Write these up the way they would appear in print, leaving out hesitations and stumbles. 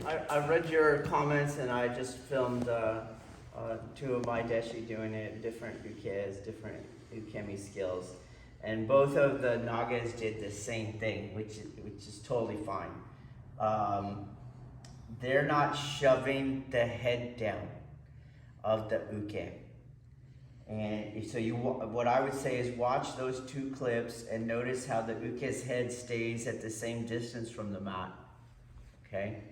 I read your comments, and I just filmed two of my deshi doing it, different ukes, different ukemi skills. And both of the nagas did the same thing, which is totally fine. They're not shoving the head down of the uke. And so what I would say is watch those two clips and notice how the uke's head stays at the same distance from the mat. Okay?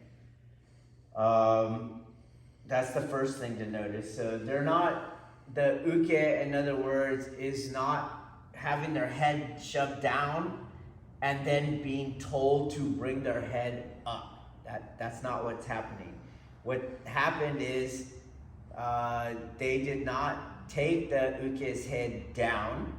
That's the first thing to notice. So they're not, the uke, in other words, is not having their head shoved down and then being told to bring their head up. That's not what's happening. What happened is they did not take the uke's head down,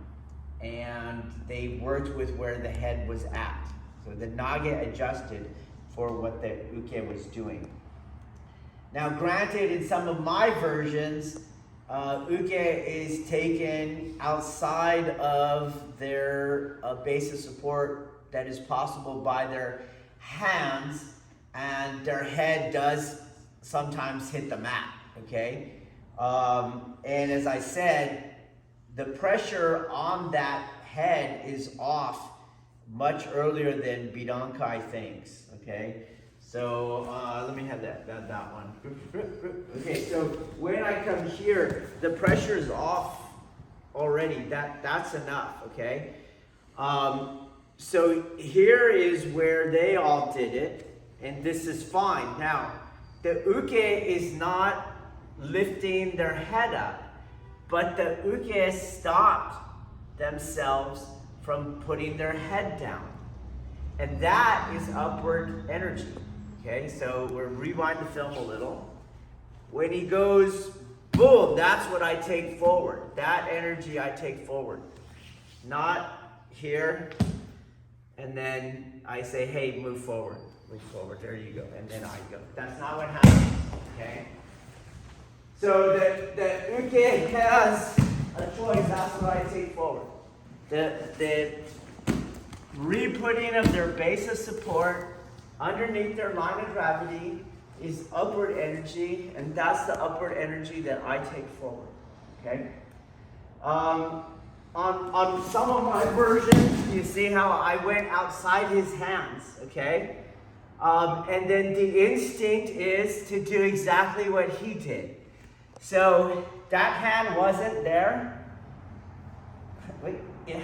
and they worked with where the head was at. So the naga adjusted for what the uke was doing. Now granted, in some of my versions, uke is taken outside of their base of support that is possible by their hands, and their head does sometimes hit the mat, okay? And as I said, the pressure on that head is off much earlier than Bidankai thinks, okay? So let me have that one. Okay, so when I come here, the pressure is off already. That's enough, okay? So here is where they all did it, and this is fine. Now, the uke is not lifting their head up, but the uke stopped themselves from putting their head down. And that is upward energy. Okay, so we'll rewind the film a little. When he goes, boom, that's what I take forward. That energy I take forward. Not here, and then I say, hey, move forward. Move forward, there you go, and then I go. That's not what happens, okay? So the uke has a choice, that's what I take forward. The re-putting of their base of support underneath their line of gravity is upward energy, and that's the upward energy that I take forward, okay? On some of my versions, you see how I went outside his hands, okay? And then the instinct is to do exactly what he did. So that hand wasn't there. Wait, yeah.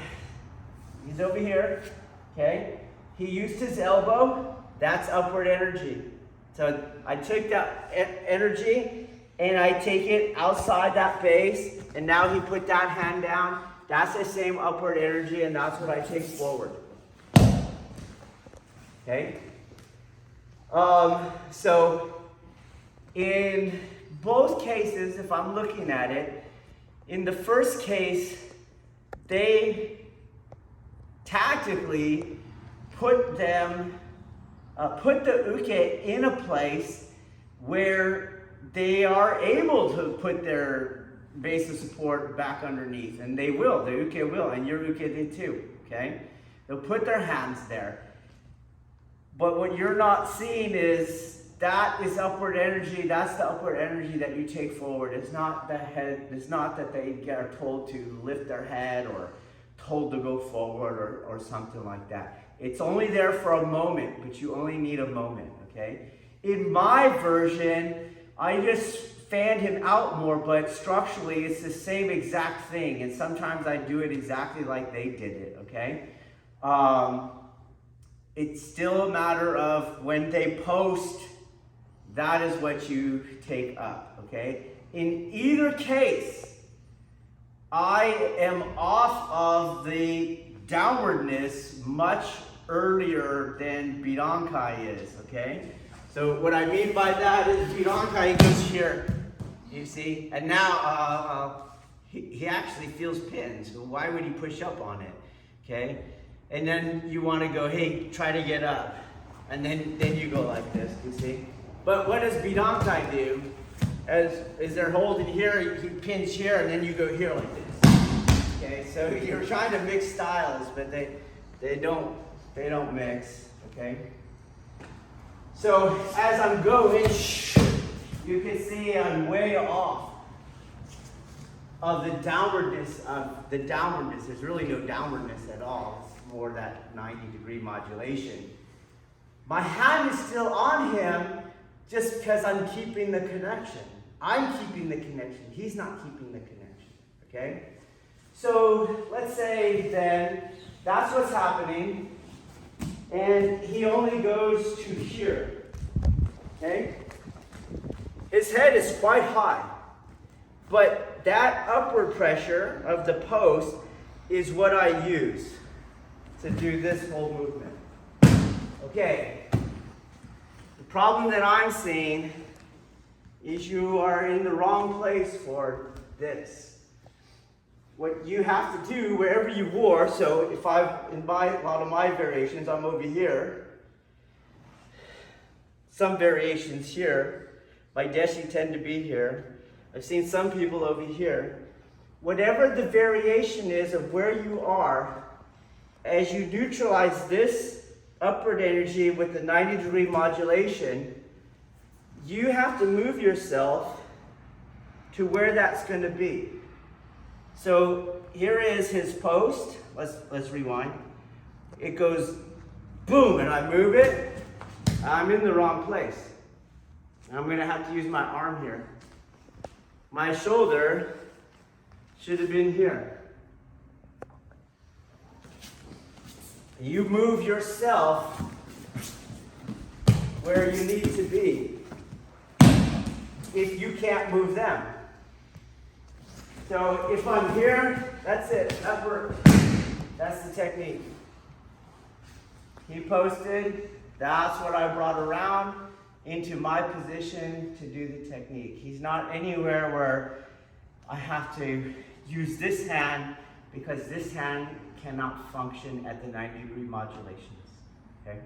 He's over here, okay? He used his elbow. That's upward energy. So I took that energy and I take it outside that base, and now he put that hand down. That's the same upward energy, and that's what I take forward. Okay? So in both cases, if I'm looking at it, in the first case, they tactically put the uke in a place where they are able to put their base of support back underneath, and they will, the uke will, and your uke did too, okay? They'll put their hands there. But what you're not seeing is that is upward energy. That's the upward energy that you take forward. It's not the head. It's not that they are told to lift their head or told to go forward or something like that. It's only there for a moment, but you only need a moment, okay? In my version, I just fanned him out more, but structurally it's the same exact thing. And sometimes I do it exactly like they did it, okay? It's still a matter of when they post, that is what you take up, okay? In either case, I am off of the downwardness much earlier than Bidankai is, okay? So what I mean by that is Bidankai goes here, you see? And now he actually feels pins, so why would he push up on it, okay? And then you want to go, hey, try to get up. And then you go like this, you see? But what does Bidankai do? As they're holding here, he pins here, and then you go here like this. Okay, so you're trying to mix styles, but they don't mix, okay? So as I'm going, you can see I'm way off of the downwardness There's really no downwardness at all. It's more that 90-degree modulation. My hand is still on him just because I'm keeping the connection. I'm keeping the connection. He's not keeping the connection. Okay? So let's say then that's what's happening. And he only goes to here. Okay? His head is quite high. But that upward pressure of the post is what I use to do this whole movement. Okay. The problem that I'm seeing is you are in the wrong place for this. What you have to do wherever you wore, so if in a lot of my variations, I'm over here. Some variations here. My deshi tend to be here. I've seen some people over here. Whatever the variation is of where you are, as you neutralize this upward energy with the 90-degree modulation, you have to move yourself to where that's going to be. So here is his post. Let's rewind. It goes boom, and I move it. I'm in the wrong place. I'm going to have to use my arm here. My shoulder should have been here. You move yourself where you need to be if you can't move them. So if I'm here, that's it, upward. That's the technique. He posted, that's what I brought around into my position to do the technique. He's not anywhere where I have to use this hand because this hand cannot function at the 90-degree modulations. Okay?